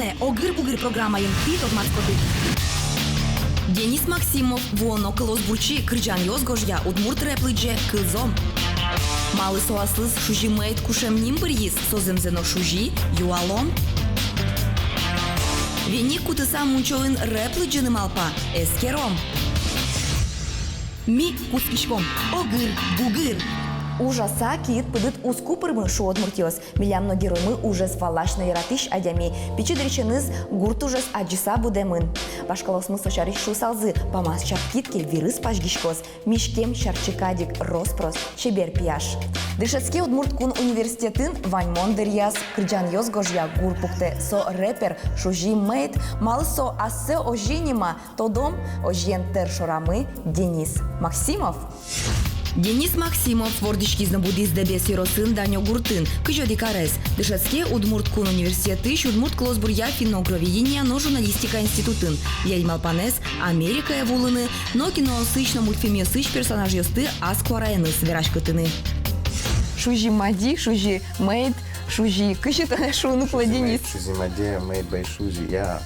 тунне огыр-бугыр программайын пит отмацкоды. Денис Максимов, воно кылос бурчи, кырджан йозгожья, удмурт рэплыдже, кылзом. Малы соаслыз шужи мэйт кушем нимбырьис, соземзено шужи, юалом. Вени кутыса мунчоын рэплыджыны малпа, эскером. Ми кускишком, огыр-бугыр. Ужаса киит пыдыт ускупырмы шу отмуртиос. Милямно героймы ужас валаш на яратыш адями. Пичидриченыз гурт ужас аджиса будемын. Башкалосмы сочариш шу салзы. Памас чапкитке вирыс пажгишкос. Мишкем чарчикадик роспрос. Чебер пияш. Дышецкий удмурт кун университетін ваньмон дырьяс. Кырджан йозгожья гурпукте со рэпер шужи мэйт. Малы со асе ожинима. Тодом ожьен тершорамы Денис Максимов. Денис Максимов, вордишкизна буддизда без сиросын Данё Гуртын, кыжоди карес. Дышецкий удмурт кун университеты, удмурт клосбурья финогроведения, но журналистика институтын. Яльмалпанес, Америка евулыны, но киноосычно мультфильме сыч персонаж ёсты асквараены сверашкытыны. Шужи мади, шужи мэйд, шужи кыжыта шуну кла Денис. Шузи мади, мэйд бай шузи, я,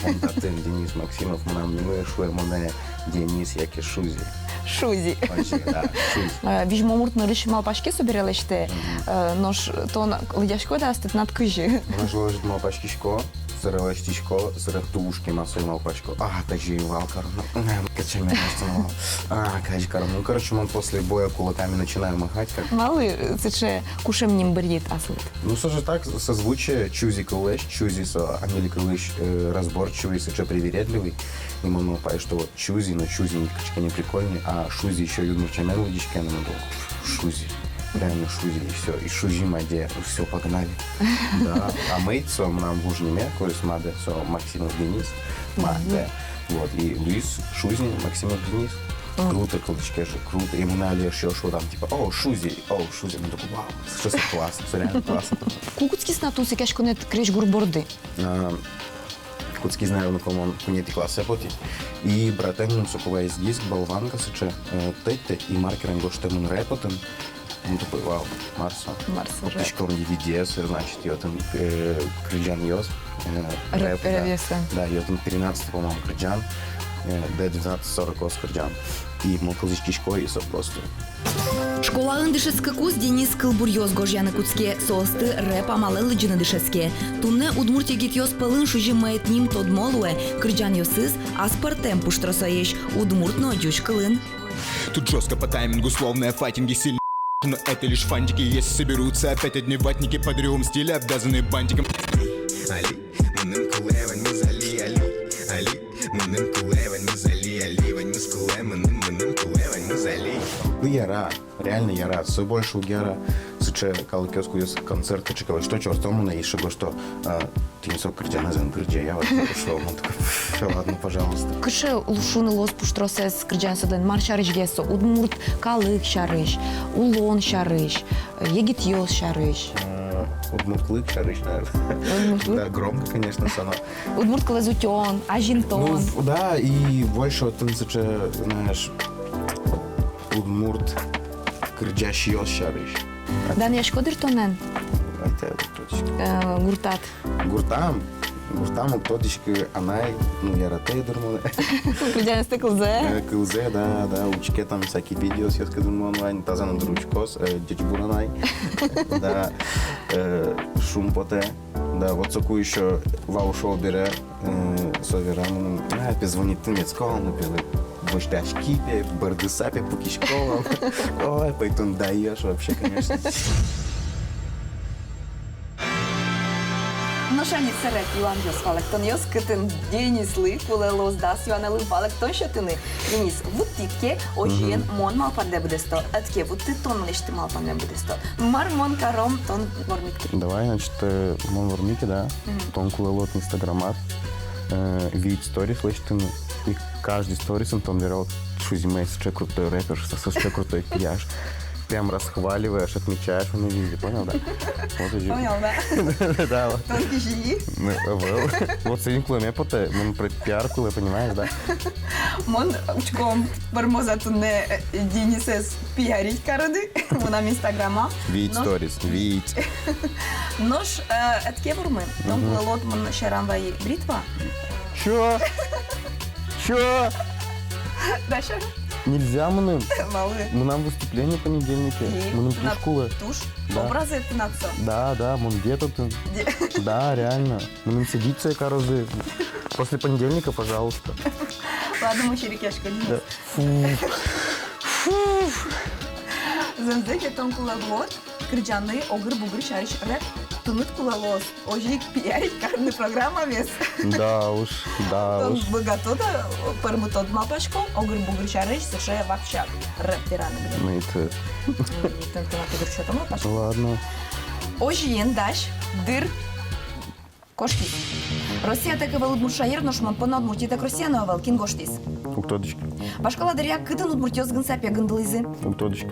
он татын Денис Максимов, нам не мы шуэмоне Денис, яки шузи. Шузи. Вижмомурт на рыш малпашке собиралеште, нож то лыдяшко да астет над кыжи. Нож ложит малпашкишко, сыралаштишко, сырахтушки масой малпашко. Кажи валкар, качами настал. Кажи карм. Ну, короче, мы после боя кулаками начинаем махать. Как... Малы, це кушем ним брит аслет. Ну, слушай, так, созвучие, чузи кулеш, чузи со Амели кулеш разборчивый, сыче привередливый. И мы напали, что вот чузи, но чузи никачка не прикольный, а шузи еще юдмур чамен лудички, она надо шузи. Реально шузи, и все. И шузи маде, все, погнали. Да. А мейт со нам в Ужниме, корис маде, со Максимов Денис, маде. Вот, и Луис Шузи, Максимов Денис. Круто, колочки же, круто. И мы налили еще что там, типа, Шузи. Мы такой, вау, что это классно, все реально классно. Кукуцки снатусы кашконет креш гурборды. Куцки знаю, на кому кунети класса поти. И братен сокова из диск, болванка сыче, тетте и маркером гоштемун рэпотен. Он такой, вау, Марсо. Марсо рэп. Пичком DVDS, значит, йотен Крыджан йос. Рэп, да, йотен 13, по-моему, Крыджан. D12 40 Крыджан. И мокалзички шкой и со просто. Школаын дышецкий кус Денис кылбур йозгожьяны куцке соосты рэп амалы лыджыны дышецке. Тунне удмуртиги киос пылын шужи мэйт ним тодмолуэ, кырджан йосыз аспар темпу штросаеш, удмуртно дюч кылын. Тут жестко по таймингу, словно файтинги сильно. Но это лишь фантики, если соберутся опять одни ватники под рюм стиля, обвязанные бантиком. Али, мунным кулевань, мы зали, али, мунным кулевань, мы зали, али, вань, мы скулем, мунным кулевань, мы зали. Ну, я рад, реально я рад. Все больше у Гера сыче калыкёску есть концерты, чекал, что тому на ишего, что Тинсо Крыджана зен Крыджа, я вот пошел, он такой, все, ладно, пожалуйста. Кыше лушуны лос пуштросес Крыджан саден мар шарыш гесо, удмурт калык шарыш, улон шарыш, егит йос шарыш. Удмуртлык шарыш, наверное. Да, громко, конечно, сама. Удмурт калазутен, ажинтон. Ну, да, и больше вот он сыче, знаешь, Удмурт Крыджащий йос шарыш. Дан яшко дыртонен? Это точно. Гуртат. Гуртам, тотички, анай, ну, яратей дурмоне. Крыджан сте кылзе? Кылзе, да, учке там всякие видео съездка дурмон онлайн, тазан дручкос, дичбур анай, да, шумпоте, да, вот соку еще вау-шоу бере, соверам, позвонит немецкого, например, бочтачки, бардысапе, пукишковым, ой, поэтому даешь вообще, конечно. Ношані серед Юан Йос Фалектон Йос Китин Денис Ли, куле лос дас Юан Ли Фалектон щотини. Денис, вуттітке ожієн мон малпаде буде сто, атке вуттитон лишти малпане буде сто. Мар мон каром тон вормітки. Давай, значит, мон вормики, да, тон куле лот инстаграмат, вид сторис лишти, и каждый сторис он там берет шузимейс, че крутой рэпер, че крутой пияж. прям расхваливаешь, отмечаешь на видео, понял, да? Вот уже. Понял, да? Да, вот. Тонкий жили. Ну, вот senin kulağıma pote, bunu PR kulağı, понимаешь, да? Мон учком бормозатуне Денисес пиарить карады. Монам инстаграма. Вид сторис, вид. Нош этке вурмы. Нон булалот мон шарамвай бритва. Чё? Чё? Даша. Нельзя мы Малы. нам выступление в понедельнике. Мы нам тушкулы. Туш. Да. Образы пнацо. Да, мы где-то тут. Да, реально. Мы нам сидится, корозы. После понедельника, пожалуйста. Ладно, мы черекешка. Да. Фу. Zemzek ton kulağıt, kırcanlı ogır bugur şarış rap, tunut kulağız. Ojik piyari karnı programa mes. Да уж. Ton bogato da permutot mapashko, ogır bugur şarış sıçraya vakşak. Rap tiranı bile. Ну это... Ten tona kudur şoto mapashko. Ладно. Ojiyen daş, dır, koşki. Россия таки вел удмуршаир, но шмон понад муртитак Россия но вел кин гоштис. Уктодочка. Башкала дыря кытын удмуртиоз гын сапя гындылызы. Уктодочка.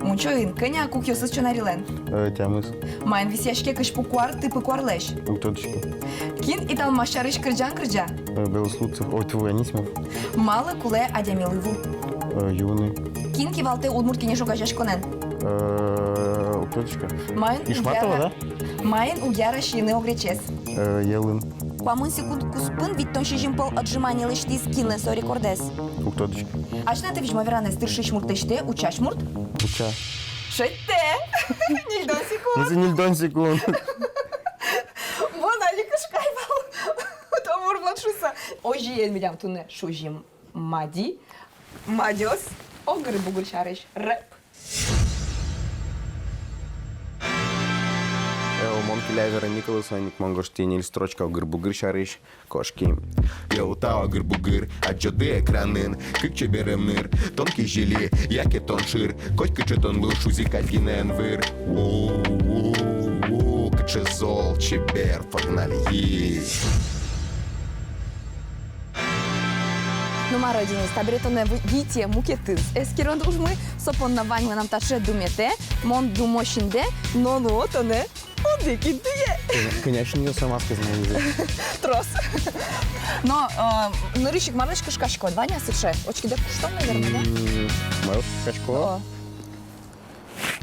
Мунчоин, коня кукьосыз чонарилен. Тямыз. Майн висяшке кыш пукуар, ты пукуарлеш. Уктодочка. Кин итал машарыш кырджан кырджа. Белослудцев. Ой, твой Анисимов. Малы куле адямилыву. Юный. Кин кивалте удмурт кинешо гажаш конен. Уктодочка. Майн Ишматова, да? Майн уяра шины огречес. Елын. Памын секунд куспын виттон шижим пол отжимания лыштис кине со рекордес. Уктодочка. Ачна ты вижма веранес тыршиш муртеште, учаш мурт? Уча. Шетте! Нильдон секунд. Ну, за нильдон секунд. Вон аликаш кайбал. Томур младшуса. Ожиен мидям туне шужим мади. Мадиос. Огры бугуль шарыш. Рэп. Монкиля Верониколас, Соник Монгоштиниль, строчка Огыр-бугыр шарыш, кошки. Яута огыр-бугыр, отчеты экранын, кык чеберемныр, тонкий жили, яке тоншир, коть кычетон был шузик один выр. Уу, кыче зол, чебер, погнали есть. Numara Денис, табретоне вите мукетыз. Эскерон дружмы, сопон на ваньма нам таше думете, мон думошинде, но лотоне, одеки дуе. Конечно, ее сама сказала язык. Трос. Но нырыщик марышка шкашко, Ваня сыше. Очки да что, наверное, да? Мэл Качко.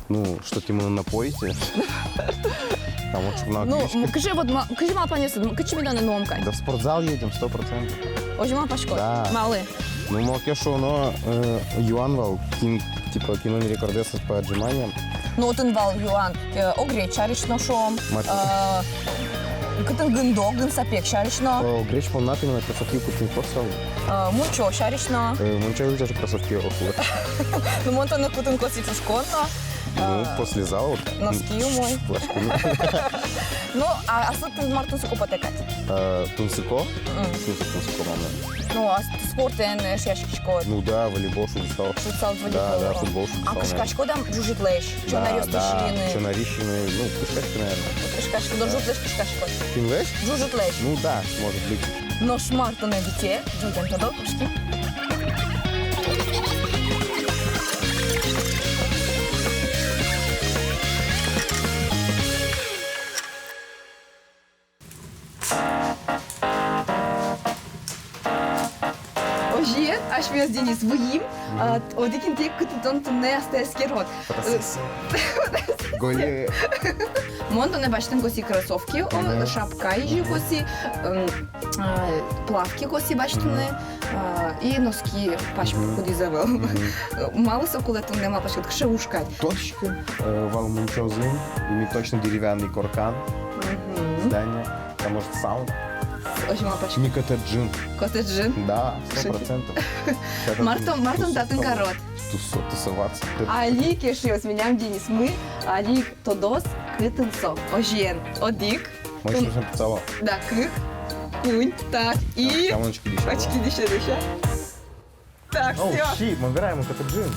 Ну, что-то ему напоите. А вот чтобы на Ну, английском. кажи вот, кажи мал понесу, кажи мне на новом кай. Да в спортзал едем, 100%. Ожи мал пашко. Да. Малы. Ну, молкешо, но Юанвал, типа, кино рекордесов по отжиманиям. Ну, вот инвал Юан, огре, чариш ношом. Мать. Кытын гындо, гын сапек, шариш но. Греч полнаты на кроссовки купить порсал. Мучо, шариш но. Мунча уже кроссовки охуя. Ну, монтоне кутын коси чушкон, но. Ну, после зала. Носки мой. Флажки. Ну, а что ты Мартун суку потекать? Тунсико? Тунсико, мама. Ну, а спортен шашечко. Ну да, волейбол, футбол. Футсал, Да, волейбол. футбол, А футбол. кашкашко там жужит леш? Чё на рёстышины? Чё нарищины, ну, кышкашки, наверное. Кашкашко, да жужит леш кашкашко. Финлеш? Жужит леш. Ну да, может быть. Но шмарто на дите, жуден тодо кушки. Ожиен, аж мез Денис вуим, одекин тек кытытон тунне астаескерот. Голе. Монто не бачтен коси кроссовки, шапка и коси, плавки коси бачтене и носки пачку ходи завел. Мало соколето нема пачку, кше ушкать. Точка. Валмунчозин. У них точно деревянный коркан. Здание. Там может саунд. Очень мало пачку. Никотаджин. Котеджин. Да, 100%. Мартон татын корот. Тусоваться. Али кешиос меням Денис. Мы Али тодос кытынсо. Ожиен. Одик. Можешь уже поцеловать. Да, кых. Кунь. Так. И... Камоночки дешевые. Очки дыша. Так, Оу, все. щит, мы выбираем Никотаджин.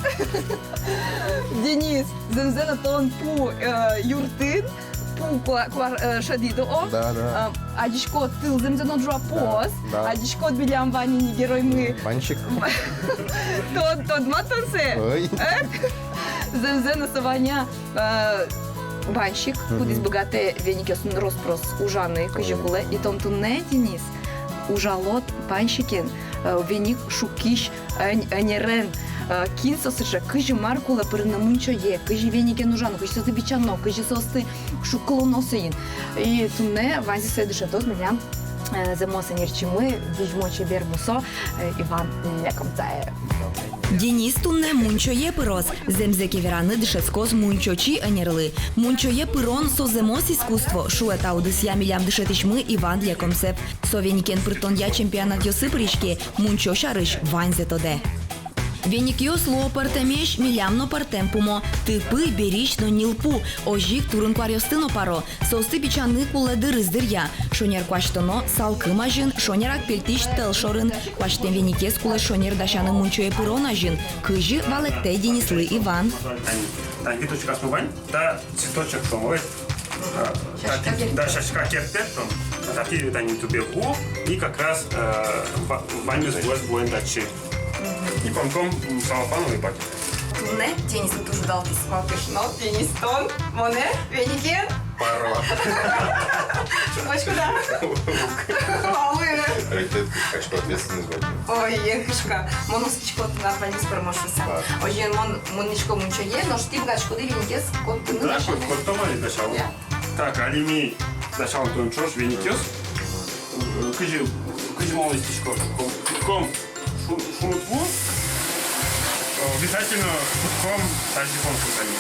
Денис, земзена тон пу юртын, пу шадидо о. Да. Адишко тыл земзена джуа поз. Да. Адишко билям вани не герой мы. Банщик. Тот матансе. Ой. Земзе насування банщик, куди збагати веники розпрос ужани, каже буле, і том тунне Денис, ужалот банщикин, веник шукиш анерен, кінсосыша, кыжы маркула перенамунчо е, кыжы венике нужан, кыжы состы бичано, кыжы состы шукколу носыйын. И тунне ванзи следующий тот меня замоса нерчимы, вижмочи бермусо, Иван Лекомцаев. Денис тунне мунчоє пирос. Земзеки вераны дышецкоз мунчочи анерли. Мунчоє пирон соземос искусство. Шуэта удысья милям дышетичмы Иван Лекомцев. Совеникен притонья чемпионат Йосипрички. Мунчо шарыш ванзе тоде. Веникиос ло партемеш милямно партемпумо. Типы берично нилпу. Ожик турын кварьостыно паро. Состы бичаны куледы рыздырья. Шонер кваштоно салкыма жин. Шонерак пельтиш телшорын. Кваштен веникес куле шонер дашаны мунчое пырона жин. Кыжы валекте Денислы Иван. Тань виточка смывань, да цветочек шумовый. Да, шашка кертет, такие тань тубегу и как раз баню с будет дальше. И помком салфановый пакет. Тунне Денис не тоже дал ты смотришь, но Денис тон, моне, веникен. Пару. Шумочку, да? Малыра. Качку ответственность будет. Ой, енкишка, моносочко на панис промашуся. Ой, моничко мунчо е, но штим гачку ды веникес, кот ты Да, кот томали дошел. Так, алими дошел тон чош веникес. Кыжи малостичко. Ком шумутву. Обязательно кутком тажиком кутани.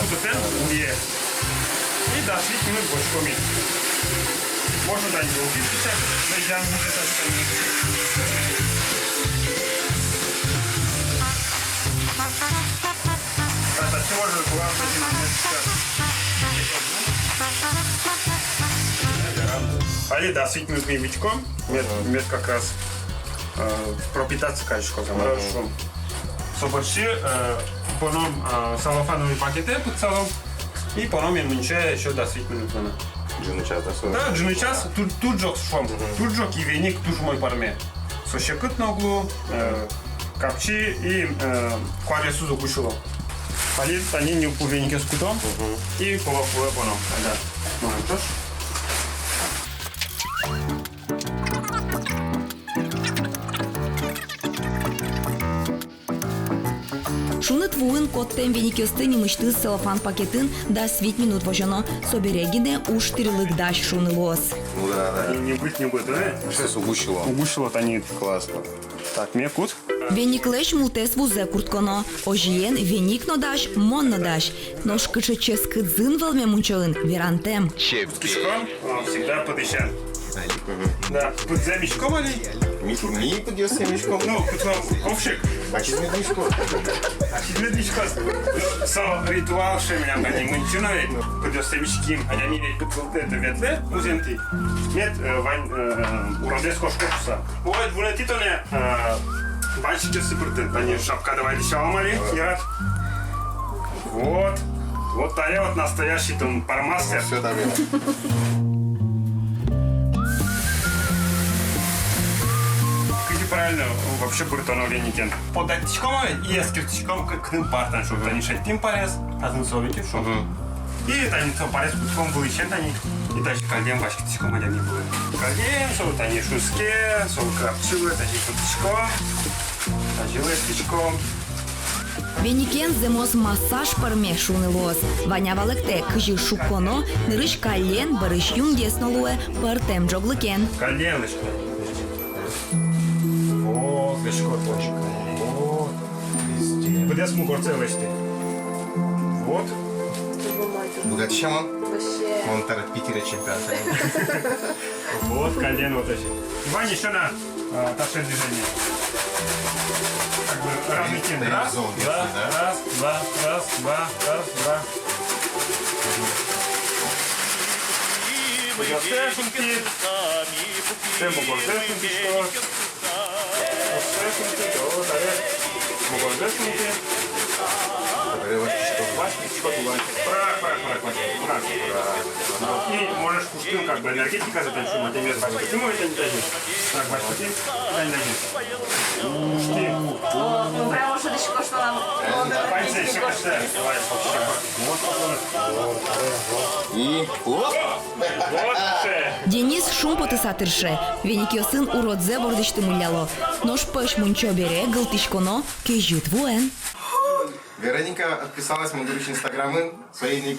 Кутотен уе. И до 10 минут бочками. Можно дать долги писать, найдем будет остальные. Это чего же главное али да, 10 минут бичком, мед как раз пропитаться качком, хорошо. Соборчи, потом салофановые пакеты под салом, и потом я мунчаю еще до 10 минут. Джину час, да? Да, джину час, тут жок шум, тут жок и веник, тут мой парме. Сощекут на углу, капчи и кваре сузу кушило. Палит, они не по венике с кутом, и полофуя потом. Да, ну что ж. Шуны твуын коттен веникиостыни мышты целлофан пакетін да 5 минут вожано. Соберегине уж тырылык даш шуны лос. Ну да. Не быть, да? Сейчас угущило. Угущило тонит. Классно. Так, мне кут. Вениклеш мултес вузе куртконо. Ожиен веникно даш, монно даш. Нож кычечес кыдзын валме мунчоын верантем. Кишком всегда подыщан. Да, под за мешком али? Ми подъелся мешком. Ну, ковшик. А через мешком. Медичка. Со ритуал шемля они мунчинове. Подъелся мешким. Они не ведь под это ветле узенты. Нет, вань уродец кошкопса. Ой, вулети то не. Банщики сыпырты. Они шапка давай дешалмали. Нет. Вот. Вот я вот настоящий там пармастер. Все там видно. Правильно, вообще буртоно веникен. Подать тичком и эскертичком к ним партан, чтобы они шайтим парез, а за совеки шо. И они то парез кутком были чент они и дальше кальдем башки тичком они были. Кальдем, что вот они шуске, что крапчивы, дальше тичком, дальше тичком. Веникен земос массаж парме шуны лос. Ваня валекте кыжы шуконо, нырыш кален барыш юнгесно луэ партем джоглыкен. Кальдем лишь. Вот. Куда смог целости? Вот. Будет чем он? Он тарат Питера чемпионат. Вот колено вот эти. Ваня, еще на таше движение. Как бы разный тем. Раз, два, раз, два, раз, два, раз, два. Гордешенки. Темпо гордешенки, что? Гордешенки, то, далее. Гордешенки. И можешь куштым, как бы энергетика затанцуем, а ты вес бачка. Ты можешь это не тащить. Так, бачка, ты дай ноги. Куштым. Ну, прямо що десь коштувала. Пальцы еще кашляют. Давай, И оп! Вот це. Денис шум потисатырше. Веникиосын уродзе бордичты муляло. Нож пэш мунчо бере гылтышконо кежют вуэн. Вероника отписалась, мы говорим, инстаграмы своей.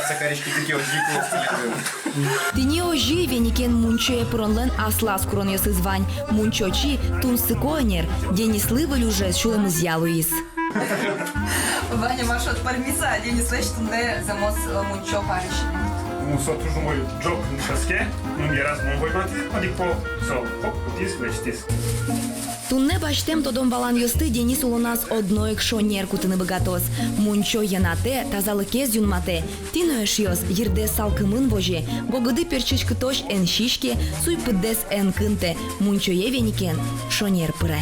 Сакарички такие вот Тини ожи веникен мунчое пронлен аслас курон ясы звань. Мунчочи тунсы коенер. Денис лываль уже шулем изъялуис. Ваня, Маша, от парміза, Денис Лещ, тунде замос мунчо париш. Ну, со тоже мой джок на шаске. Ну, я раз мой мати, поди по сол. Хоп, тис, тис. Тунне баштем тодом балан йосты Денис улонас одно якшо неркутыны богатос. Мунчо янате тазалыкез юнмате. Тиноеш йос йирде салкымын вожи. Гогоды перчичкы тош эн шишке, суй пыддес эн кынте. Мунчо евеникен шонер пыре.